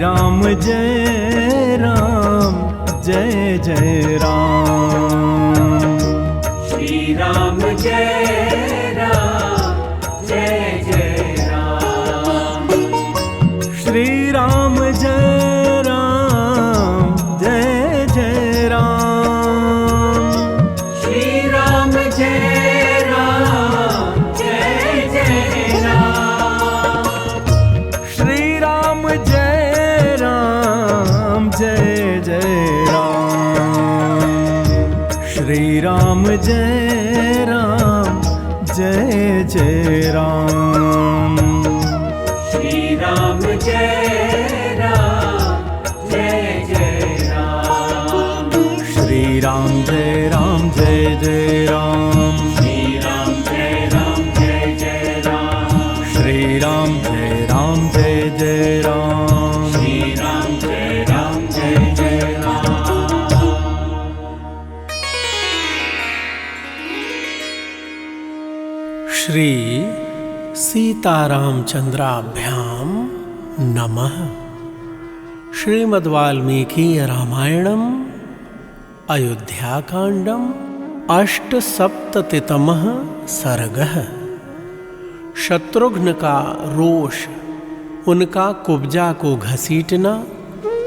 राम जय राम जय जय राम। श्री राम जय राम जय जय राम। श्री राम जय राम जय जय राम। श्री राम जय राम जय जय राम। श्री राम जय राम जय जय राम। श्री राम जय राम जय जय राम। श्री राम जय राम जय जय राम। श्री राम जय राम जय जय राम। श्री राम जय राम जय जय राम। श्री राम जय राम जय जय राम। श्री राम जय राम जय जय राम। श्री सीतारामचंद्राभ्याम नमः। श्रीमद्वाल्मीकि रामायणम अयोध्याकांडम अष्टसप्ततितमः सर्गः। शत्रुघ्न का रोष, उनका कुब्जा को घसीटना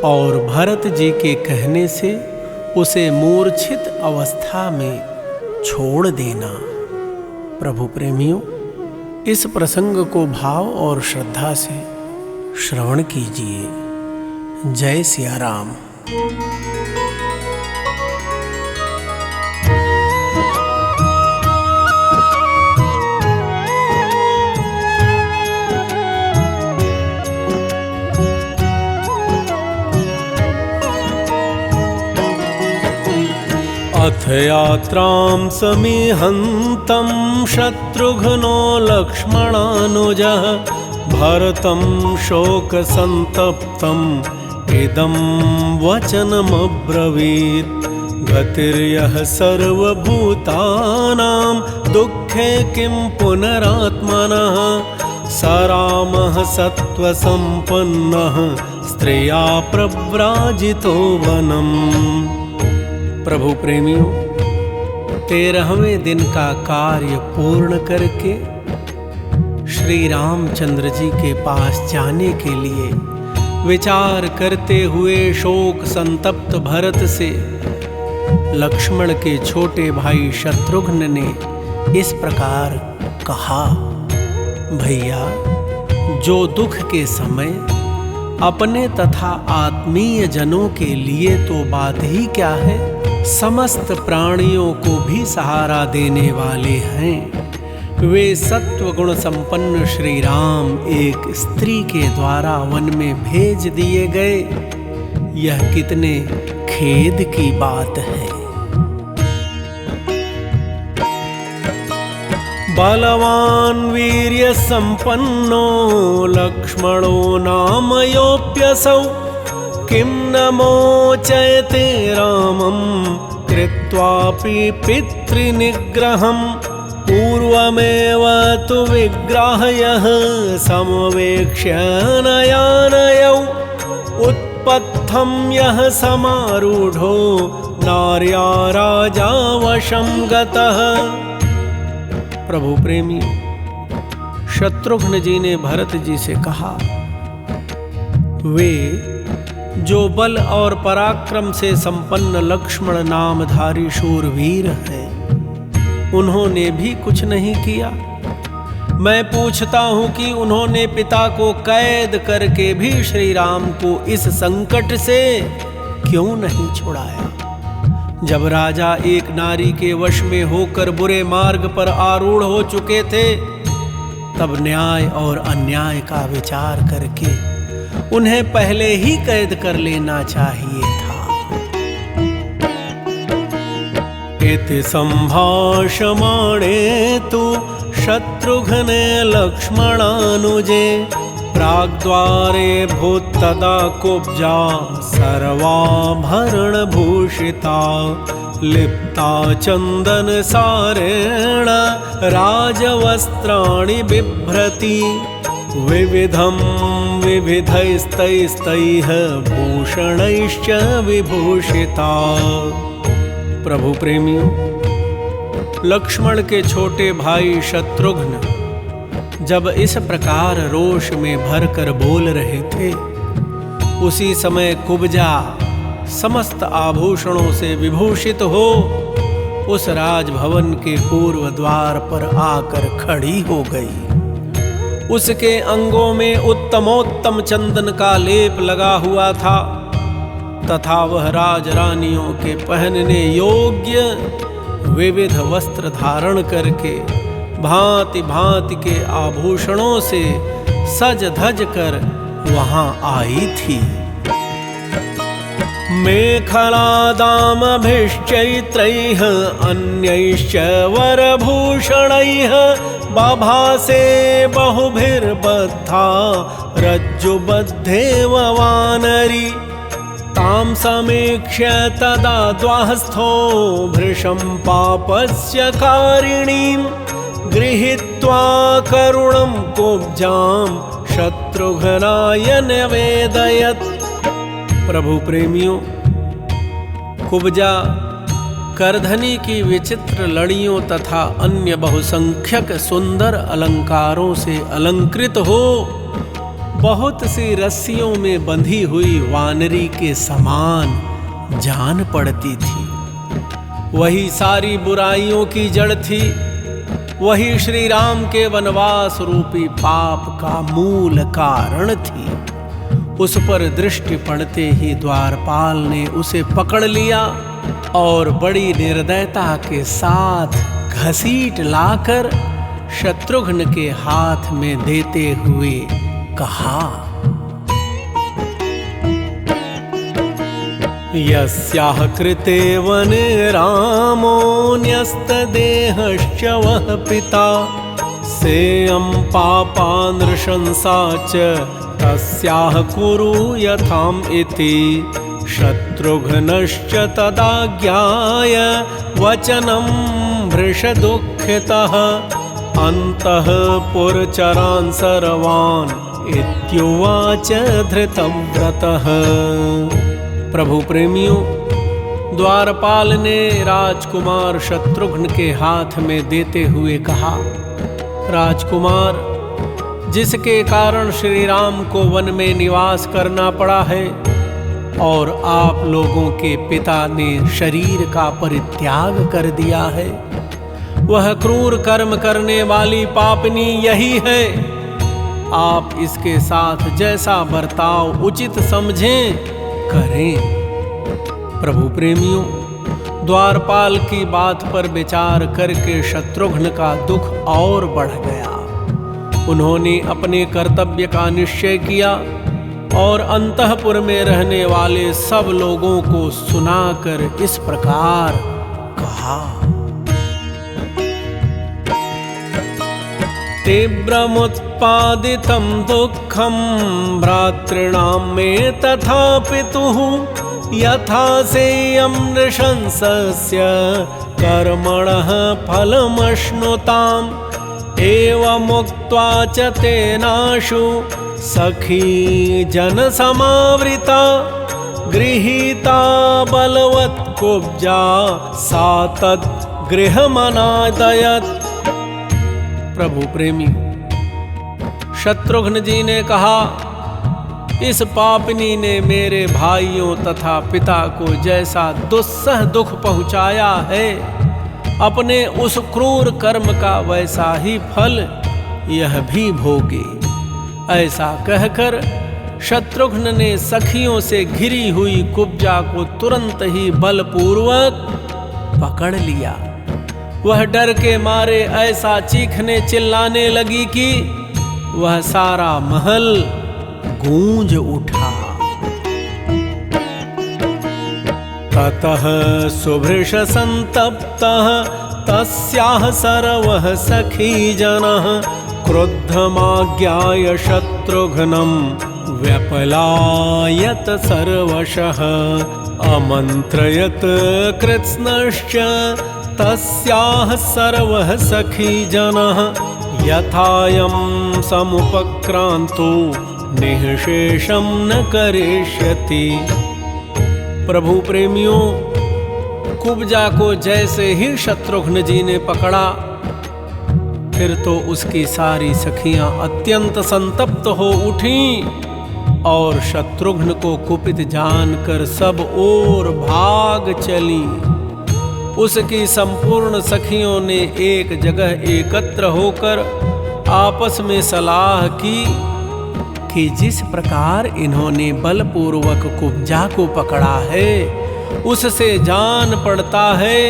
और भरत जी के कहने से उसे मूर्छित अवस्था में छोड़ देना। प्रभु प्रेमियों, इस प्रसंग को भाव और श्रद्धा से श्रवण कीजिए। जय सिया राम। अथ यात्रां समीहन्तं शत्रुघ्नो लक्ष्मणानुजः भरतं शोकसन्तप्तम् इदं वचनमब्रवीत्। गतिर्यः सर्वभूतानां दुःखे किं पुनरात्मनः स रामः सत्त्वसम्पन्नः स्त्रिया प्रव्राजितो वनम्। प्रभु प्रेमियों, 13वें दिन का कार्य पूर्ण करके श्री रामचंद्र जी के पास जाने के लिए विचार करते हुए शोक संतप्त भरत से लक्ष्मण के छोटे भाई शत्रुघ्न ने इस प्रकार कहा, भैया, जो दुख के समय अपने तथा आत्मीय जनों के लिए तो बात ही क्या है, समस्त प्राणियों को भी सहारा देने वाले हैं। वे सत्व गुण संपन्न श्री राम एक स्त्री के द्वारा वन में भेज दिए गए। यह कितने खेद की बात है। बलवान वीर्य संपन्नो लक्ष्मणो नामयोऽप्यसौ किं न मोचयते रामं कृत्वापि पितृनिग्रहं। पूर्वमेव तु विग्राह्यः समवेक्ष्य नयानयौ उत्पत्थं यः समारूढो नार्या राजा वशं गतः। प्रभु प्रेमी, शत्रुघ्न जी ने भरत जी से कहा, वे जो बल और पराक्रम से संपन्न लक्ष्मण नामधारी शूरवीर हैं, उन्होंने भी कुछ नहीं किया। मैं पूछता हूं कि उन्होंने पिता को कैद करके भी श्री राम को इस संकट से क्यों नहीं छुड़ाया। जब राजा एक नारी के वश में होकर बुरे मार्ग पर आरूढ़ हो चुके थे, तब न्याय और अन्याय का विचार करके उन्हें पहले ही कैद कर लेना चाहिए था। इति संभाषमाणे तु शत्रुघ्ने लक्ष्मणानुजे प्राग्द्वारे भूत्तदा कुब्जा सर्वाभरणभूषिता लिप्ता चन्दनसारेण राजवस्त्राणि बिभ्रति। विविधं विविधैस्तैस्तैः भूषणैश्च विभूषिता। प्रभु प्रेमियों, लक्ष्मण के छोटे भाई शत्रुघ्न जब इस प्रकार रोष में भरकर बोल रहे थे, उसी समय कुब्जा समस्त आभूषणों से विभूषित हो उस राजभवन के पूर्व द्वार पर आकर खड़ी हो गई। उसके अंगों में उत्तमोत्तम चंदन का लेप लगा हुआ था तथा वह राजरानियों के पहनने योग्य विविध वस्त्र धारण करके भांति भांति के आभूषणों से सज धज कर वहां आई थी। मेखलादामभिश्चैत्रैः अन्यैश्च वरभूषणैः बभासे बहुभिर्बद्धा रज्जुबद्धेव वानरी। तां समीक्ष्य तदा द्वास्थो भृशं पापस्य कारिणीं गृहीत्वा करुणं कुब्जां शत्रुघ्नाय निवेदयत्। प्रभु प्रेमियों, कुब्जा करधनी की विचित्र लड़ियों तथा अन्य बहुसंख्यक सुंदर अलंकारों से अलंकृत हो बहुत सी रस्सियों में बंधी हुई वानरी के समान जान पड़ती थी। वही सारी बुराइयों की जड़ थी, वही श्री राम के वनवास रूपी पाप का मूल कारण थी। उस पर दृष्टि पड़ते ही द्वारपाल ने उसे पकड़ लिया और बड़ी निर्दयता के साथ घसीट लाकर शत्रुघ्न के हाथ में देते हुए कहा, यस्याह कृते वने रामो न्यस्तदेहश्च वः पिता सेयं पापा नृशंसा च तस्याह कुरु यथाम इति। शत्रुघ्नश्च तदाज्ञाय वचनं भृशदुःखितः अन्तः पुरचरान् सर्वान् इत्युवाच धृतव्रतः। प्रभु प्रेमियों, द्वारपाल ने राजकुमार शत्रुघ्न के हाथ में देते हुए कहा, राजकुमार, जिसके कारण श्री राम को वन में निवास करना पड़ा है और आप लोगों के पिता ने शरीर का परित्याग कर दिया है, वह क्रूर कर्म करने वाली पापनी यही है। आप इसके साथ जैसा बर्ताव उचित समझें करें। प्रभु प्रेमियों, द्वारपाल की बात पर विचार करके शत्रुघ्न का दुख और बढ़ गया। उन्होंने अपने कर्तव्य का निश्चय किया और अंतःपुर में रहने वाले सब लोगों को सुनाकर इस प्रकार कहा, तीव्रमुत्पादितं दुःखं भ्रातॄणां मे तथा पितुः यथा सेयं नृशंसस्य कर्मणः फलमश्नुताम्। एवमुक्त्वा च तेनाशु सखी जनसमावृता गृहीता बलवत् कुब्जा सा तद् गृहमनादयत्। प्रभु प्रेमी, शत्रुघ्न जी ने कहा, इस पापिनी ने मेरे भाइयों तथा पिता को जैसा दुस्सह दुख पहुंचाया है, अपने उस क्रूर कर्म का वैसा ही फल यह भी भोगे। ऐसा कहकर शत्रुघ्न ने सखियों से घिरी हुई कुब्जा को तुरंत ही बलपूर्वक पकड़ लिया। वह डर के मारे ऐसा चीखने चिल्लाने लगी कि वह सारा महल गूंज उठा। ततः सुभृश संतप्तः तस्याः सर्वः सखी जनः क्रुद्धमाज्ञाय शत्रुघ्नं व्यपलायत सर्वशः अमन्त्रयत् कृत्स्नश्च तस्याः सर्वः सखी जनः यथायं समुपक्रांतो निःशेषम न करिष्यति। प्रभु प्रेमियों, कुब्जा को जैसे ही शत्रुघ्न जी ने पकड़ा, फिर तो उसकी सारी सखियां अत्यंत संतप्त हो उठीं और शत्रुघ्न को कुपित जानकर सब ओर भाग चली। उसकी संपूर्ण सखियों ने एक जगह एकत्र होकर आपस में सलाह की कि जिस प्रकार इन्होंने बलपूर्वक कुब्जा को पकड़ा है, उससे जान पड़ता है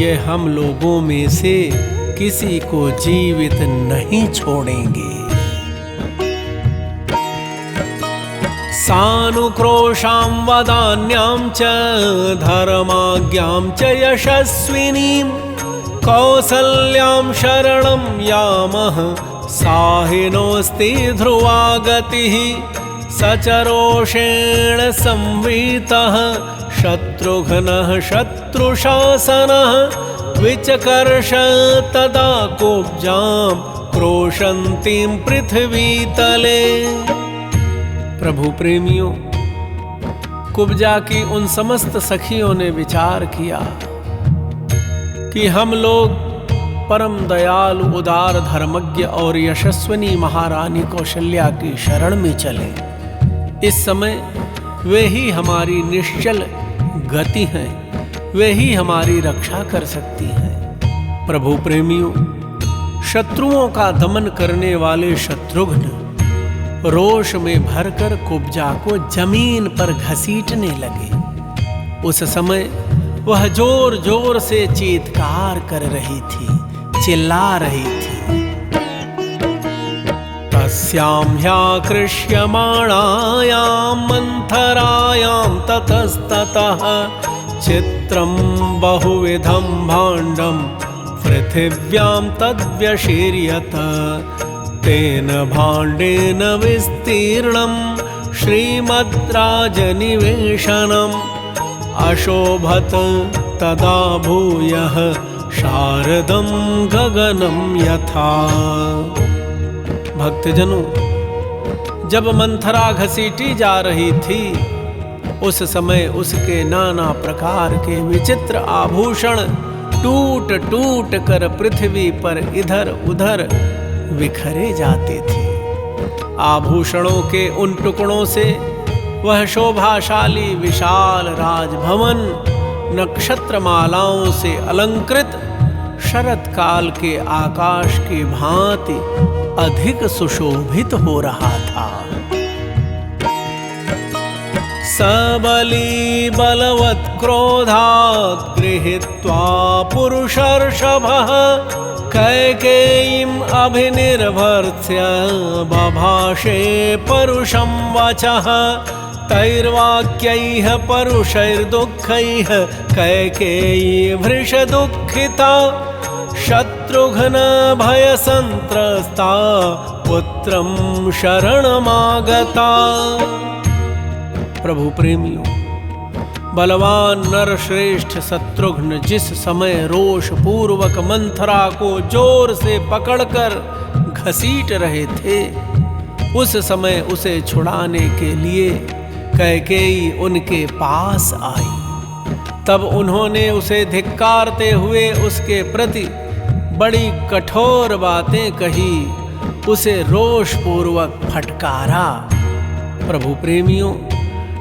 ये हम लोगों में से किसी को जीवित नहीं छोड़ेंगे। सानुक्रोशां वदान्यां च धर्माज्ञां च यशस्विनीं कौसल्यां शरणं यामः साहिनोऽस्ति ध्रुवा गतिः। सचरोषेण संवीतः शत्रुघ्नः शत्रुशासनः विचकर्ष तदा कुब्जां क्रोशन्तीं पृथ्वीतले। प्रभु प्रेमियों, कुब्जा की उन समस्त सखियों ने विचार किया कि हम लोग परम दयालु, उदार, धर्मज्ञ और यशस्विनी महारानी कौशल्या की शरण में चले। इस समय वे ही हमारी निश्चल गति हैं, वे ही हमारी रक्षा कर सकती हैं। प्रभु प्रेमियों, शत्रुओं का दमन करने वाले शत्रुघ्न रोष में भरकर कुब्जा को जमीन पर घसीटने लगे। उस समय वह जोर जोर से चीत्कार कर रही थी, चिल्ला रही थी। तस्यां ह्याकृष्यमाणायां मंथरायां ततस्ततः चित्रं बहुविधं भाण्डं पृथिव्यां तद्व्यशीर्यत। तेन भाण्डेन विस्तीर्णं श्रीमद्राजनिवेशनम् अशोभत तदा भूयः शारदं गगनं यथा। भक्तजनों, जब मंथरा घसीटी जा रही थी, उस समय उसके नाना प्रकार के विचित्र आभूषण टूट टूट कर पृथ्वी पर इधर उधर बिखरे जाते थे। आभूषणों के उन टुकड़ों से वह शोभाशाली विशाल राजभवन नक्षत्रमालाओं से अलंकृत शरत काल के आकाश की भांति अधिक सुशोभित हो रहा था। सबली बलवत् क्रोधात् गृहीत्वा पुरुषर्षभः कैकेयीम् अभिनिर्भर्त्य बभाषे परुषं वचः। तैर्वाक्यैः परुषैर्दुःखैः कैकेयी भृशदुःखिता शत्रुघ्न भयसंत्रस्ता पुत्रं शरणमागता। प्रभु प्रेमियों, बलवान नरश्रेष्ठ शत्रुघ्न जिस समय रोष पूर्वक मंथरा को जोर से पकड़कर घसीट रहे थे, उस समय उसे छुड़ाने के लिए कैकेयी उनके पास आई। तब उन्होंने उसे धिक्कारते हुए उसके प्रति बड़ी कठोर बातें कही, उसे रोषपूर्वक फटकारा। प्रभु प्रेमियों,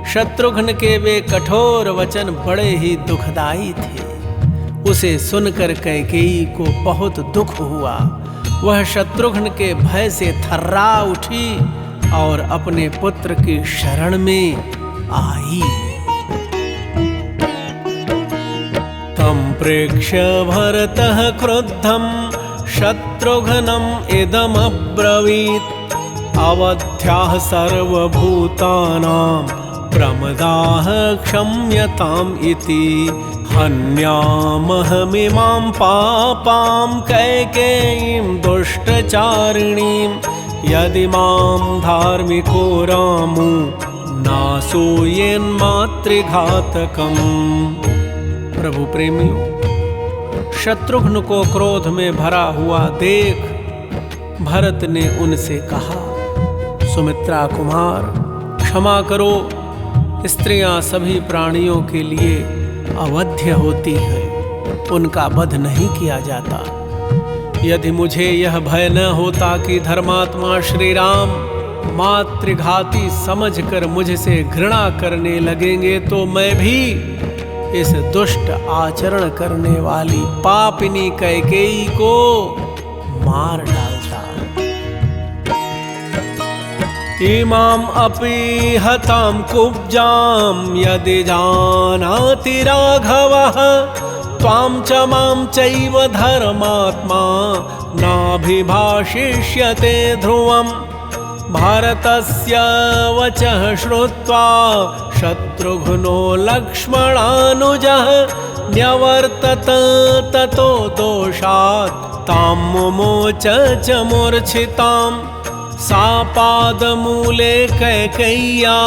शत्रुघ्न के वे कठोर वचन बड़े ही दुखदाई थे। उसे सुनकर कैकेयी को बहुत दुख हुआ। वह शत्रुघ्न के भय से थर्रा उठी और अपने पुत्र की शरण में आई। तं प्रेक्ष्य भरतः क्रुद्धं शत्रुघ्नम् इदमब्रवीत्। अवध्याः सर्वभूतानां प्रमदाः क्षम्यताम् इति। हन्यामहमिमां पापां कैकेयीं दुष्टचारिणीं। यदि मां धार्मिको रामो नासूयेन्मातृघातकम्। प्रभु प्रेमियों, शत्रुघ्न को क्रोध में भरा हुआ देख भरत ने उनसे कहा, सुमित्रा कुमार, क्षमा करो, स्त्रियां सभी प्राणियों के लिए अवध्य होती हैं, उनका वध नहीं किया जाता। यदि मुझे यह भय न होता कि धर्मात्मा श्री राम मातृघाती समझकर मुझसे घृणा करने लगेंगे, तो मैं भी इस दुष्ट आचरण करने वाली पापिनी कैकेयी को मार डालता। इमाम अपि हतां कुब्जां यदि जानाति राघवः त्वां च मां चैव धर्मात्मा नाभिभाषिष्यते ध्रुवम्। भारतस्य वचः श्रुत्वा शत्रुघ्नो लक्ष्मणानुजः न्यवर्तत ततो दोषात् तां मुमोच च मूर्छिताम्। सा पादमूले कैकेय्या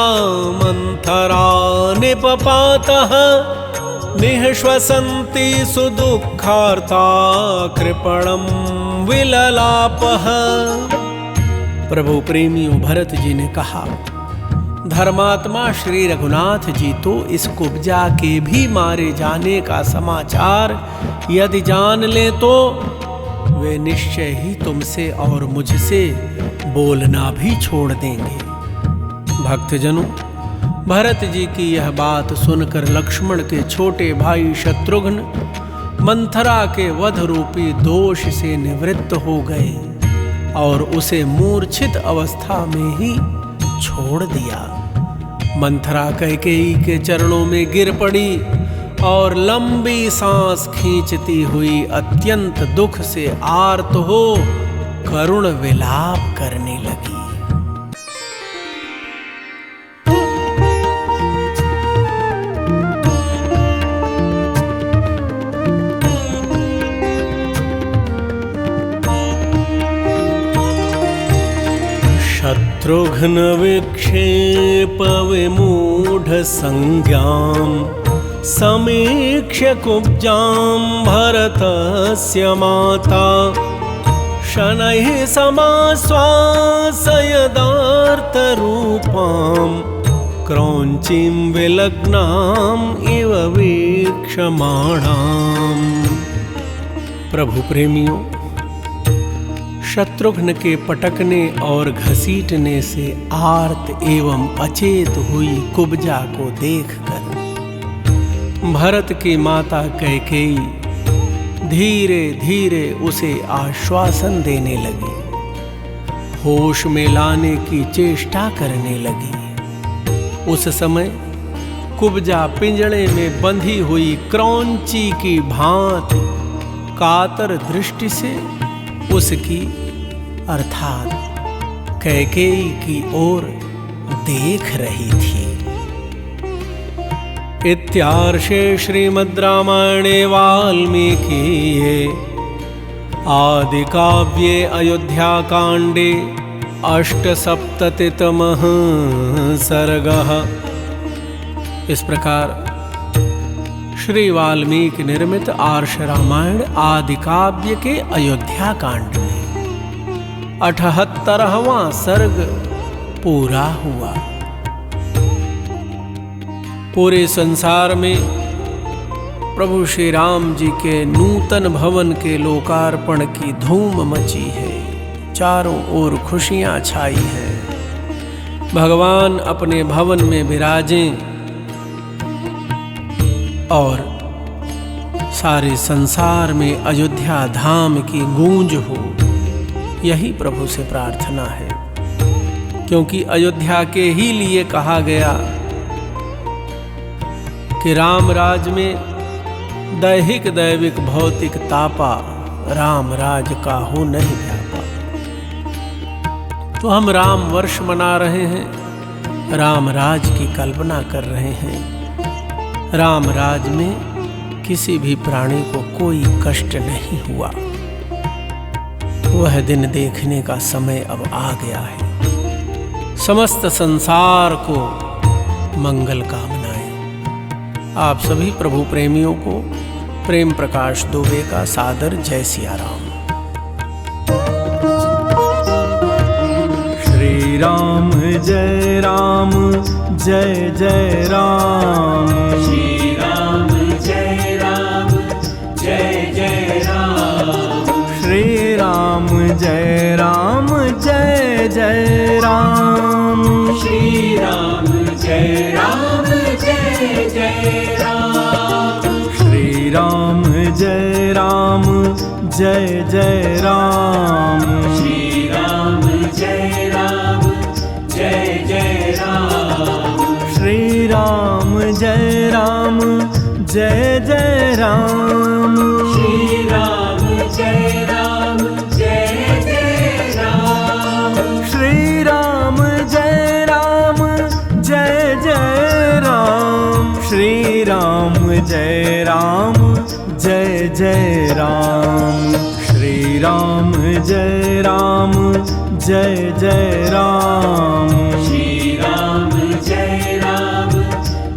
मंथरा निपपातः निःश्वसन्ति सुदुःखार्ता कृपणं विललापः। प्रभु प्रेमियों, भरत जी ने कहा, धर्मात्मा श्री रघुनाथ जी तो इस कुब्जा के भी मारे जाने का समाचार यदि जान ले तो वे निश्चय ही तुमसे और मुझसे बोलना भी छोड़ देंगे। भक्तजनों, भरत जी की यह बात सुनकर लक्ष्मण के छोटे भाई शत्रुघ्न मंथरा के वध रूपी दोष से निवृत्त हो गए और उसे मूर्छित अवस्था में ही छोड़ दिया। मंथरा कैकेयी के चरणों में गिर पड़ी और लंबी सांस खींचती हुई अत्यंत दुख से आर्त हो करुण विलाप करने लगी। शत्रुघ्न विक्षेप विमूढ़ संज्ञां समीक्ष्य कुब्जां भरतस्य माता शनैः समाश्वासयदार्तरूपां क्रौञ्चीं विलग्नां इव वीक्षमाणाम्। प्रभु प्रेमियों, शत्रुघ्न के पटकने और घसीटने से आर्त एवं अचेत हुई कुब्जा को देखकर भरत की माता कैकेयी धीरे धीरे उसे आश्वासन देने लगी, होश में लाने की चेष्टा करने लगी। उस समय कुब्जा पिंजड़े में बंधी हुई क्रौंची की भांति कातर दृष्टि से उसकी अर्थात कैकेयी की ओर देख रही थी। इत्यार्षे श्रीमद् रामायणे वाल्मीकिये आदिकाव्ये अयोध्याकाण्डे 8सप्ततितमः सर्गः। इस प्रकार श्री वाल्मीकि निर्मित आर्ष रामायण आदि काव्य के अयोध्या कांड में 78वां सर्ग पूरा हुआ। पूरे संसार में प्रभु श्री राम जी के नूतन भवन के लोकार्पण की धूम मची है। चारों ओर खुशियां छाई हैं। भगवान अपने भवन में विराजें और सारे संसार में अयोध्या धाम की गूंज हो, यही प्रभु से प्रार्थना है। क्योंकि अयोध्या के ही लिए कहा गया कि राम राज में दैहिक दैविक भौतिक तापा राम राज का हो नहीं व्यापा। तो हम राम वर्ष मना रहे हैं, राम राज की कल्पना कर रहे हैं। राम राज में किसी भी प्राणी को कोई कष्ट नहीं हुआ। वह दिन देखने का समय अब आ गया है। समस्त संसार को मंगल कामनाएं। आप सभी प्रभु प्रेमियों को प्रेम प्रकाश दुबे का सादर जय सिया राम। श्री राम जय राम जय जय राम श्री राम जय राम जय जय राम श्री राम जय राम जय जय राम श्री राम जय राम जय जय राम श्री राम जय राम जय जय राम श्री राम जय राम जय जय राम श्री राम जय राम जय जय राम श्री राम जय राम जय जय राम श्री राम जय राम जय जय राम श्री राम जय राम जय जय राम श्री राम जय राम जय जय राम श्री राम जय राम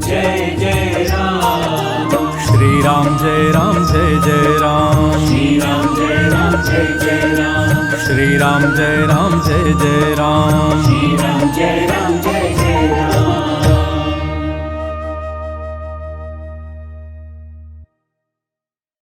जय जय राम श्री राम जय राम जय जय राम श्री राम जय राम जय जय राम श्री राम जय राम जय जय राम श्री राम जय राम जय जय